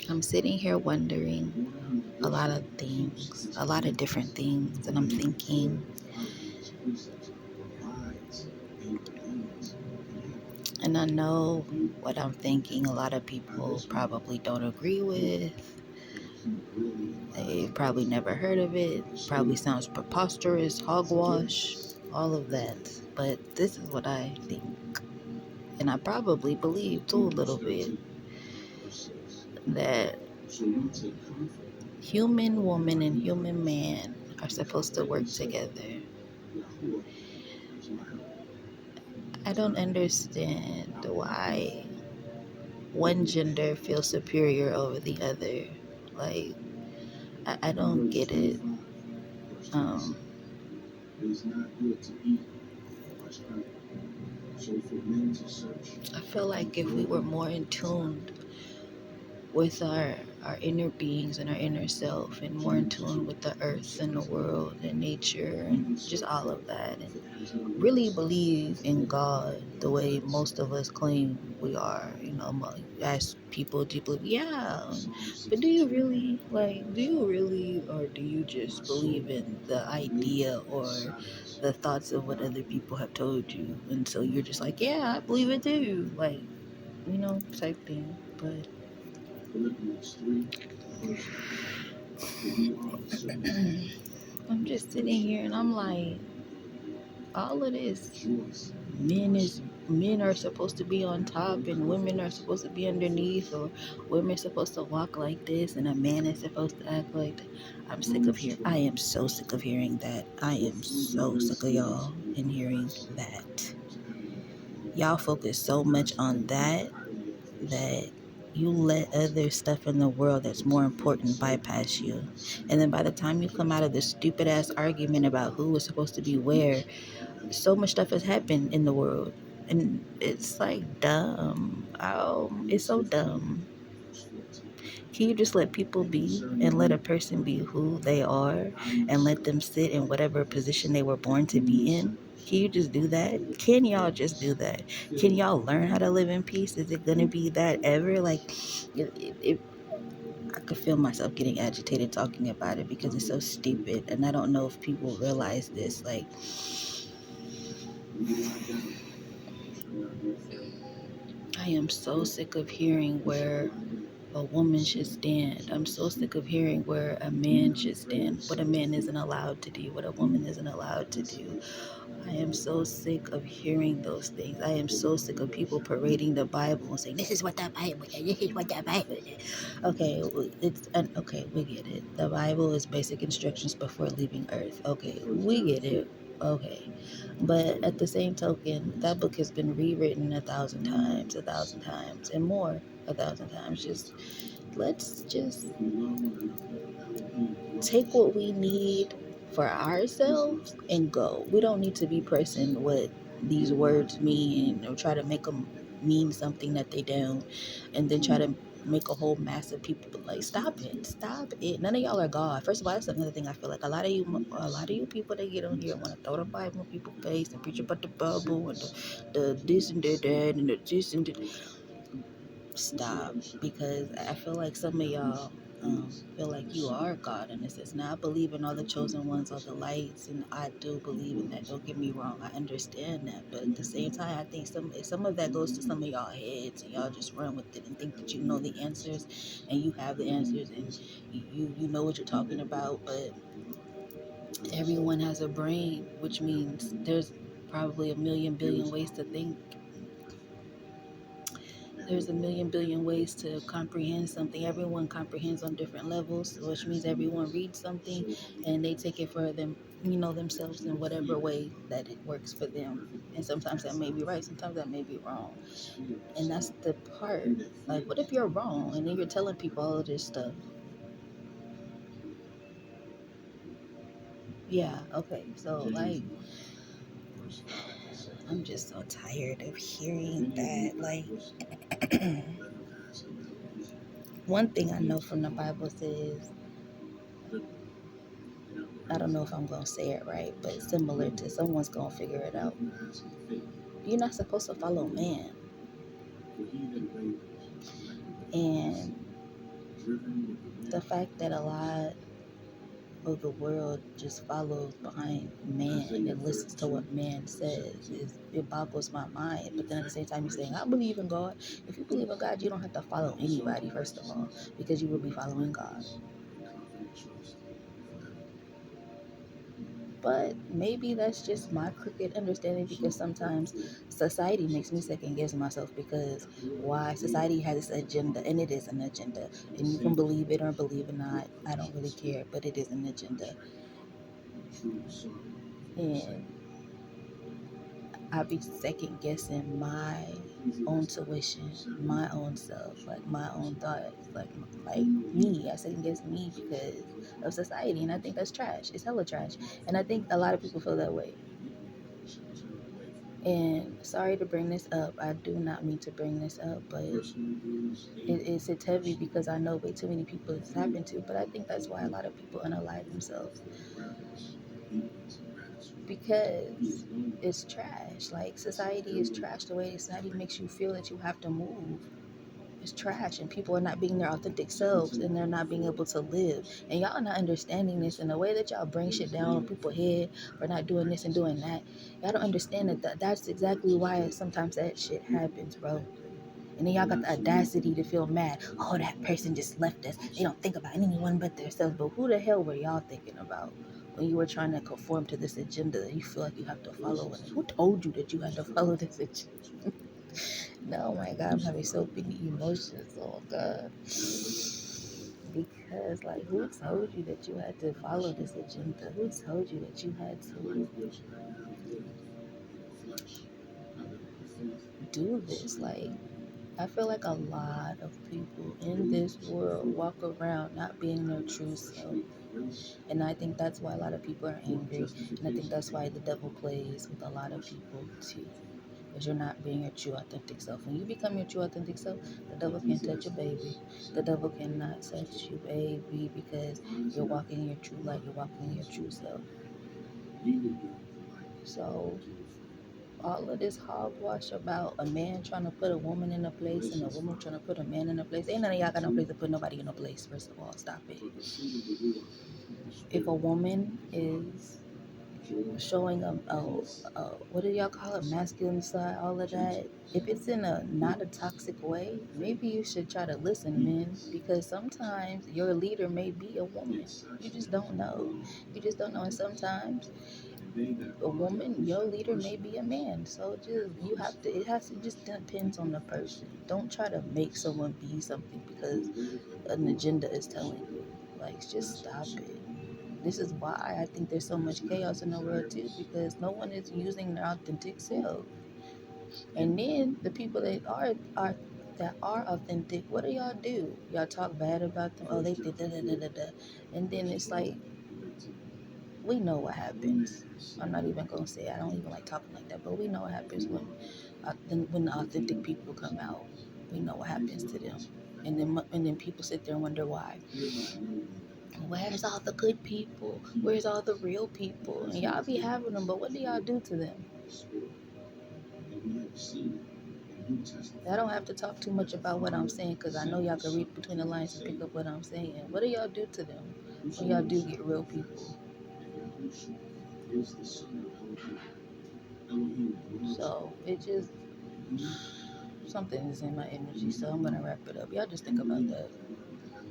I'm sitting here wondering a lot of things, a lot of different things, and I'm thinking, and I know what I'm thinking, a lot of people probably don't agree with. They probably never heard of it, probably sounds preposterous, hogwash, all of that. But this is what I think, and I probably believe too a little bit, that human woman and human man are supposed to work together. I don't understand why one gender feels superior over the other. Like, I don't get it. Um, I feel like if we were more in tune with our inner beings and our inner self, and more in tune with the earth and the world and nature and just all of that, and really believe in God the way most of us claim we are. Ask people, do you believe? Yeah, but do you really? Like, do you really, or do you just believe in the idea or the thoughts of what other people have told you, and so you're just like, yeah, I believe it too, like, type thing. But I'm just sitting here and I'm like, all of this, men are supposed to be on top and women are supposed to be underneath, or women are supposed to walk like this and a man is supposed to act like that. I am so sick of hearing that. I am so sick of y'all and hearing that. Y'all focus so much on that you let other stuff in the world that's more important bypass you. And then by the time you come out of this stupid ass argument about who was supposed to be where, so much stuff has happened in the world. And it's like dumb. Oh, it's so dumb. Can you just let people be and let a person be who they are and let them sit in whatever position they were born to be in? Can you just do that? Can y'all just do that? Can y'all learn how to live in peace? Is it gonna be that ever? Like, I could feel myself getting agitated talking about it because it's so stupid, and I don't know if people realize this. Like, I am so sick of hearing where a woman should stand. I'm so sick of hearing where a man should stand, what a man isn't allowed to do, what a woman isn't allowed to do. I am so sick of hearing those things. I am so sick of people parading the Bible and saying, this is what the Bible says, this is what the Bible says. Okay, we get it. The Bible is basic instructions before leaving earth. Okay, we get it. Okay. But at the same token, that book has been rewritten 1,000 times, and more, 1,000 times. Let's just take what we need for ourselves and go. We don't need to be pressing what these words mean or try to make them mean something that they don't, and then try to make a whole mass of people. But like, stop it. None of y'all are God. First of all, that's another thing. I feel like a lot of you people that get on here want to throw the Bible in people's face and preach about the Bible and the this and the that and the this and the, stop, because I feel like some of y'all feel like you are God in a sense. Now, I believe in all the chosen ones, all the lights, and I do believe in that. Don't get me wrong, I understand that, but at the same time, I think some of that goes to some of y'all heads, and y'all just run with it and think that you know the answers, and you have the answers, and you know what you're talking about. But everyone has a brain, which means there's probably a million billion ways to think. There's a million billion ways to comprehend something. Everyone comprehends on different levels, which means everyone reads something and they take it for themselves in whatever way that it works for them. And sometimes that may be right, sometimes that may be wrong. And that's the part. Like, what if you're wrong and then you're telling people all of this stuff? Yeah, okay. So, like, I'm just so tired of hearing that. Like, one thing I know from the Bible says, I don't know if I'm gonna say it right, but similar to, someone's gonna figure it out. You're not supposed to follow man. And the fact that a lot of the world just follows behind man and listens to what man says it boggles my mind. But then at the same time, you're saying, I believe in God. If you believe in God, you don't have to follow anybody, first of all, because you will be following God. But maybe that's just my crooked understanding, because sometimes society makes me second guess myself, because why society has this agenda, and it is an agenda, and you can believe it or believe it not, I don't really care, but it is an agenda. And I be second guessing my own tuition, my own self, like my own thoughts, like me. I second guess me because of society, and I think that's trash. It's hella trash, and I think a lot of people feel that way. And sorry to bring this up. I do not mean to bring this up, but it's heavy because I know way too many people it's happened to. But I think that's why a lot of people unalive themselves, because it's trash. Like, society is trash. The way society makes you feel that you have to move is trash, and people are not being their authentic selves, and they're not being able to live. And y'all not understanding this, in the way that y'all bring shit down on people's head for not doing this and doing that. Y'all don't understand that's exactly why sometimes that shit happens, bro. And then y'all got the audacity to feel mad. Oh, that person just left us. They don't think about anyone but themselves. But who the hell were y'all thinking about when you were trying to conform to this agenda that you feel like you have to follow? And who told you that you had to follow this agenda? No, my God, I'm having so many emotions. Oh, God. Because, like, who told you that you had to follow this agenda? Who told you that you had to do this? Like, I feel like a lot of people in this world walk around not being their true self. And I think that's why a lot of people are angry. And I think that's why the devil plays with a lot of people too. Because you're not being your true authentic self. When you become your true authentic self, the devil can't touch your baby. The devil cannot touch you, baby, because you're walking in your true light. You're walking in your true self. So all of this hogwash about a man trying to put a woman in a place and a woman trying to put a man in a place. Ain't none of y'all got no place to put nobody in a place, first of all. Stop it. If a woman is showing what do y'all call it, masculine side, all of that, if it's in a not a toxic way, maybe you should try to listen, men, because sometimes your leader may be a woman. You just don't know. You just don't know. And sometimes a woman, your leader may be a man. So just, you have to, it just depends on the person. Don't try to make someone be something because an agenda is telling you. Like, just stop it. This is why I think there's so much chaos in the world too, because no one is using their authentic self. And then the people that are authentic, what do y'all do? Y'all talk bad about them. Oh, they did da da da da da. And then it's like, we know what happens. I'm not even gonna say, I don't even like talking like that, but we know what happens when the authentic people come out. We know what happens to them, and then people sit there and wonder why. Where's all the good people? Where's all the real people? And y'all be having them, but what do y'all do to them? I don't have to talk too much about what I'm saying, because I know y'all can read between the lines and pick up what I'm saying. What do y'all do to them when y'all do get real people? So it just, something is in my energy, so I'm gonna wrap it up. Y'all just think about that.